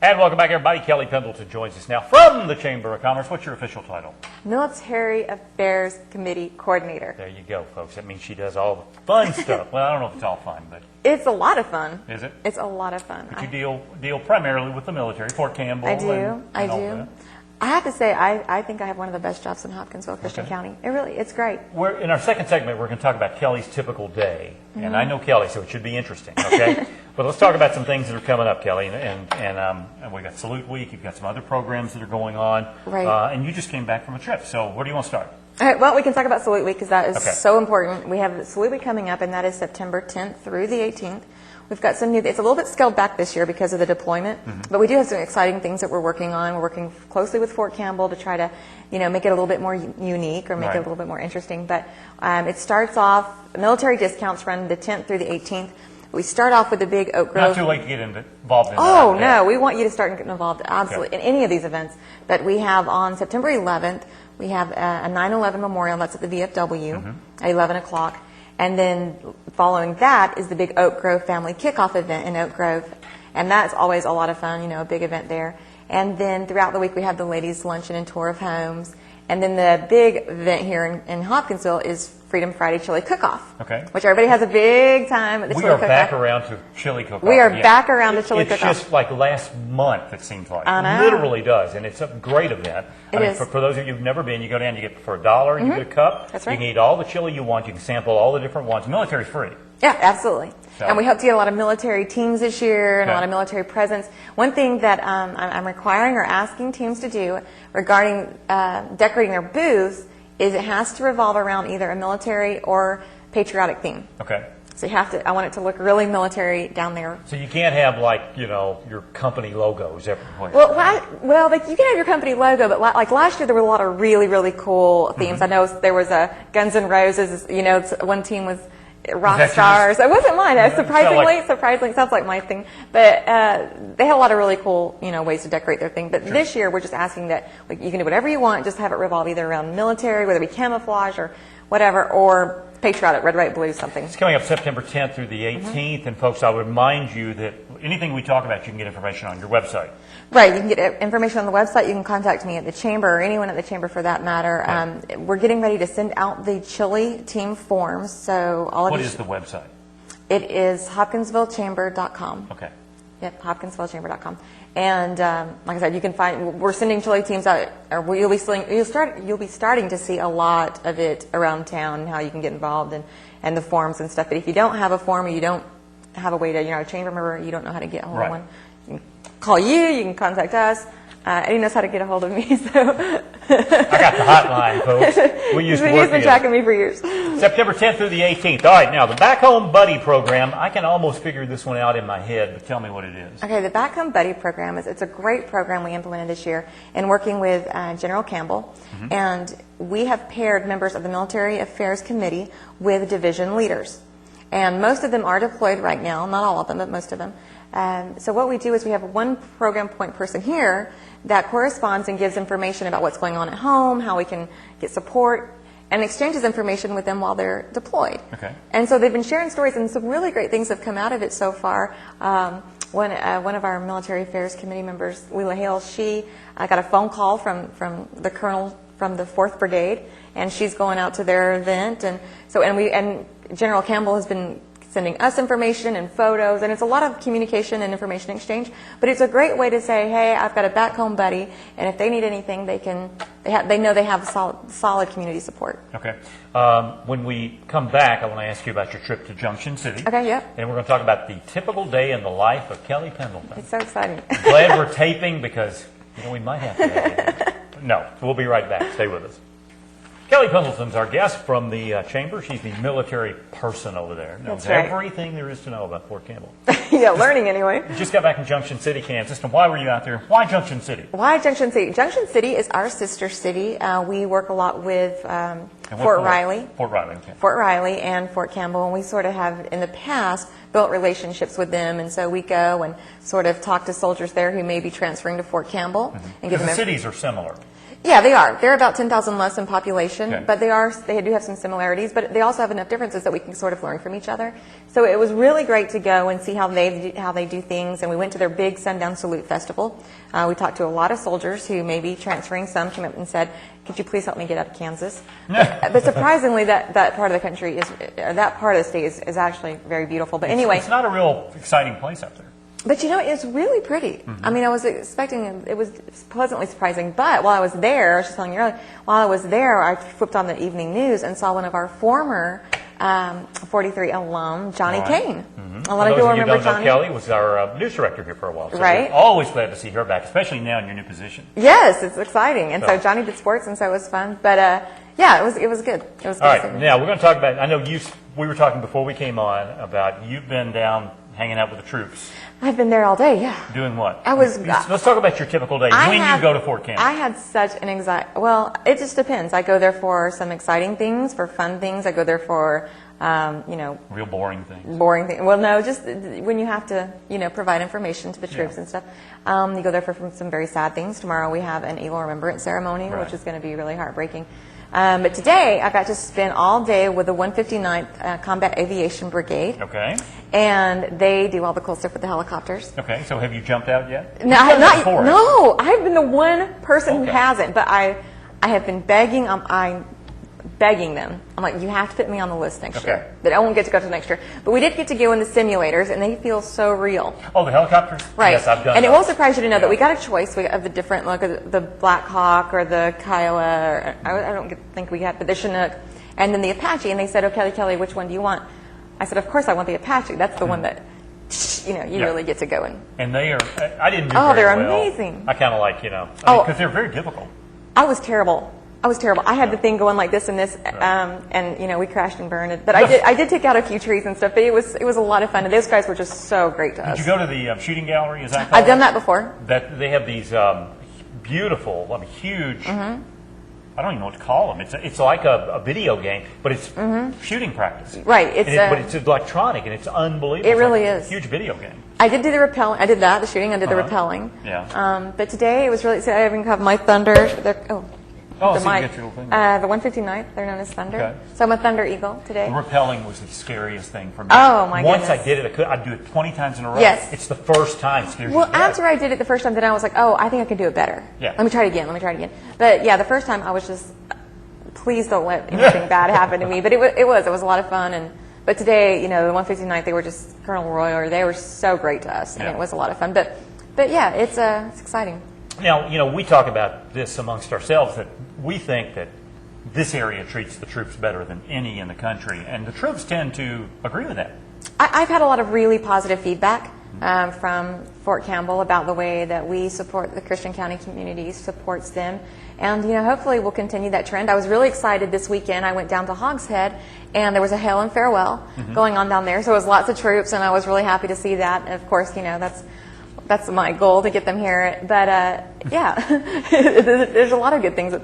And welcome back, everybody. Kelli Pendleton joins us now from the Chamber of Commerce. What's your official title? Military Affairs Committee Coordinator. There you go, folks. That means she does all the fun stuff. Well, I don't know if it's all fun, but... It's a lot of fun. Is it? It's a lot of fun. But you deal primarily with the military, Fort Campbell. I do. And I all do. that. I have to say, I think I have one of the best jobs in Hopkinsville, Christian County. It's great. In our second segment, we're going to talk about Kelli's typical day. And I know Kelli, so it should be interesting, okay? But let's talk about some things that are coming up, Kelli. And we got Salute Week. You've got some other programs that are going on. Right. And you just came back from a trip. So where do you want to start? All right, well, we can talk about Salute Week because that is Okay. so important. We have Salute Week coming up, and that is September 10th through the 18th. We've got some new, it's a little bit scaled back this year because of the deployment, but we do have some exciting things that we're working on. We're working closely with Fort Campbell to try to, make it a little bit more unique or make it a little bit more interesting. But it starts off, military discounts run the 10th through the 18th. We start off with the big Oak Grove. Not too late to get involved in that. Oh, no, we want you to start getting involved absolutely in any of these events. But we have on September 11th, we have a 9/11 memorial. That's at the VFW at 11 o'clock. And then following that is the big Oak Grove family kickoff event in Oak Grove. And that's always a lot of fun, a big event there. And then throughout the week we have the ladies' luncheon and tour of homes. And then the big event here in Hopkinsville is Freedom Friday Chili Cook-Off. Okay. Which everybody has a big time at the Chili Cook-Off. We are back around to Chili Cook-Off. We are back around to Chili Cook-Off. It's just like last month, it seems like. I know. It literally does. And it's a great event. It is. For those of you who've never been, you go down, you get for $1, you get a cup. That's right. You can eat all the chili you want. You can sample all the different ones. Military free. Yeah, absolutely. So. And we hope to get a lot of military teams this year and a Okay. lot of military presence. One thing that I'm requiring or asking teams to do regarding decorating their booths is it has to revolve around either a military or patriotic theme. Okay. So you have to, I want it to look really military down there. So you can't have your company logos everywhere. Well, you can have your company logo, but like last year there were a lot of really, really cool themes. I know there was a Guns N' Roses, one team was rock stars. It wasn't mine. Surprisingly, it sounds like my thing. But they had a lot of really cool, ways to decorate their thing. But this year we're just asking that you can do whatever you want, just have it revolve either around military, whether it be camouflage or whatever, or patriotic, red, white, blue, something. It's coming up September 10th through the 18th. And folks, I would remind you that anything we talk about, you can get information on your website. Right, you can get information on the website. You can contact me at the Chamber or anyone at the Chamber for that matter. Right. We're getting ready to send out the chili team forms. So What is the website? It is hopkinsvillechamber.com. Okay. Yep, hopkinsvillechamber.com. And like I said, you can find, we're sending chili teams out, or you'll be starting to see a lot of it around town, how you can get involved and the forms and stuff. But if you don't have a form or you don't have a way to, a chamber member, you don't know how to get a hold of one, you can call you can contact us. Eddie knows how to get a hold of me, so. I got the hotline, folks. He's been tracking me for years. September 10th through the 18th. All right, now the Back Home Buddy program. I can almost figure this one out in my head, but tell me what it is. Okay, the Back Home Buddy program it's a great program we implemented this year in working with General Campbell, and we have paired members of the Military Affairs Committee with division leaders, and most of them are deployed right now. Not all of them, but most of them. So what we do is we have one program point person here that corresponds and gives information about what's going on at home, how we can get support, and exchanges information with them while they're deployed. Okay. And so they've been sharing stories, and some really great things have come out of it so far. One of our Military Affairs Committee members, Leela Hale, she got a phone call from the colonel from the 4th Brigade, and she's going out to their event, and General Campbell has been sending us information and photos, and it's a lot of communication and information exchange, but it's a great way to say, hey, I've got a back home buddy, and if they need anything, they know they have solid community support. Okay. When we come back, I want to ask you about your trip to Junction City. Okay, yep. And we're going to talk about the typical day in the life of Kelli Pendleton. It's so exciting. I'm glad we're taping because we might have to. No, we'll be right back. Stay with us. Kelli Pendleton's our guest from the Chamber. She's the military person over there. Knows everything there is to know about Fort Campbell. Yeah, learning anyway. You just got back from Junction City, Kansas. And why were you out there? Why Junction City? Why Junction City? Junction City is our sister city. We work a lot with Fort Riley. Fort Riley, okay. Fort Riley and Fort Campbell, and we sort of have, in the past, built relationships with them, and so we go and sort of talk to soldiers there who may be transferring to Fort Campbell. And give them the cities are similar. Yeah, they are. They're about 10,000 less in population, Okay. but they do have some similarities, but they also have enough differences that we can sort of learn from each other. So it was really great to go and see how they do things, and we went to their big Sundown Salute Festival. We talked to a lot of soldiers who may be transferring. Some came up and said, "Could you please help me get out of Kansas?" But surprisingly, that part of the country that part of the state is actually very beautiful. But anyway, it's not a real exciting place up there. but you know, it's really pretty. I mean, I was expecting, it was pleasantly surprising. But while I was there, I was just telling you earlier, while I was there, I flipped on the evening news and saw one of our former 43 alum, Johnny Kane. A lot of people remember Johnny. Kelly was our news director here for a while. So Right. we're always glad to see her back, especially now in your new position. Yes, it's exciting. And so So- Johnny did sports, and so it was fun. But yeah, it was good. It was good. All right, now we're going to talk about, I know we were talking before we came on about you've been down hanging out with the troops. I've been there all day, yeah. Doing what? Let's talk about your typical day when you go to Fort Campbell. I had such an anxiety. Well, it just depends. I go there for some exciting things, for fun things. I go there for, Real boring things. boring things. Well, no, just when you have to, provide information to the troops and stuff. You go there for some very sad things. Tomorrow we have an Eagle Remembrance ceremony, Right. which is going to be really heartbreaking. But today I got to spend all day with the 159th Combat Aviation Brigade. Okay. And they do all the cool stuff with the helicopters. Okay, so have you jumped out yet? No, I have not. Before. No, I've been the one person who Okay. hasn't. But I have been begging. I'm begging them. I'm like, you have to put me on the list next Okay. year. That I won't get to go to next year. But we did get to go in the simulators, and they feel so real. Oh, the helicopters? Right. Yes, I've done And it those. won't surprise you to know Yeah. that we got a choice of the different, like the Black Hawk or the Kiowa. Or, I don't think we got, but the Chinook, and then the Apache. And they said, "Oh, Kelly, which one do you want?" I said, "Of course, I want the Apache. That's the one that, you Yeah. really get to go in." And they are, I didn't do Oh, very they're well. amazing. I kind of like, because Oh. they're very difficult. I was terrible. I had the thing going like this and this, and we crashed and burned it. But I did take out a few trees and stuff. But it was a lot of fun. And those guys were just so great to us. Did you go to the shooting gallery? Is that I've done that before. That they have these beautiful, huge. Mm-hmm. I don't even know what to call them. It's like a video game, but it's shooting practice. Right. But it's electronic and it's unbelievable. It really It's like a is. huge video game. I did do the rappelling. I did that, the shooting. I did the rappelling. Yeah. But today it was really. So I even have my Thunder. Oh, The so you mic. get your little thing. The 159th. They're known as Thunder. Okay. So I'm a Thunder Eagle today. Rappelling was the scariest thing for me. Oh, my Once goodness. I did it, I'd do it 20 times in a row. Yes. It's the first time it scares Well, you to after death. I did it the first time, then I was like, oh, I think I can do it better. Yeah. Let me try it again. But yeah, the first time I was just, please don't let anything bad happen to me. But it was a lot of fun. But today, the 159th, they were just Colonel Roy, they were so great to us, and Yeah. it was a lot of fun. But yeah, it's exciting. Now, we talk about this amongst ourselves, that we think that this area treats the troops better than any in the country, and the troops tend to agree with that. I've had a lot of really positive feedback from Fort Campbell about the way that we support the Christian County community, supports them. And, hopefully we'll continue that trend. I was really excited this weekend. I went down to Hogshead, and there was a hail and farewell going on down there. So it was lots of troops, and I was really happy to see that. And, of course, that's my goal, to get them here. But, yeah, there's a lot of good things that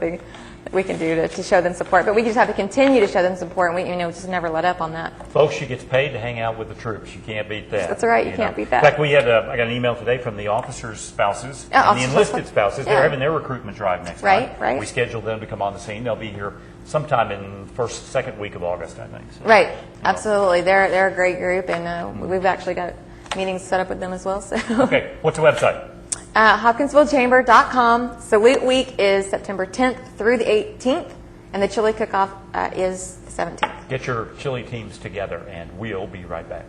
we can do to show them support. But we just have to continue to show them support, and we just never let up on that. Folks, she gets paid to hang out with the troops. You can't beat that. That's right. You can't beat that. In fact, I got an email today from the officers' spouses Yeah, and the officers' enlisted spouses. Yeah. They're having their recruitment drive next Right, month. right. We scheduled them to come on the scene. They'll be here sometime in second week of August, I think. So, Right. Absolutely. They're a great group, and we've actually got meetings set up with them as well. So. Okay, what's the website? HopkinsvilleChamber.com. Salute Week is September 10th through the 18th, and the chili cook-off is the 17th. Get your chili teams together, and we'll be right back.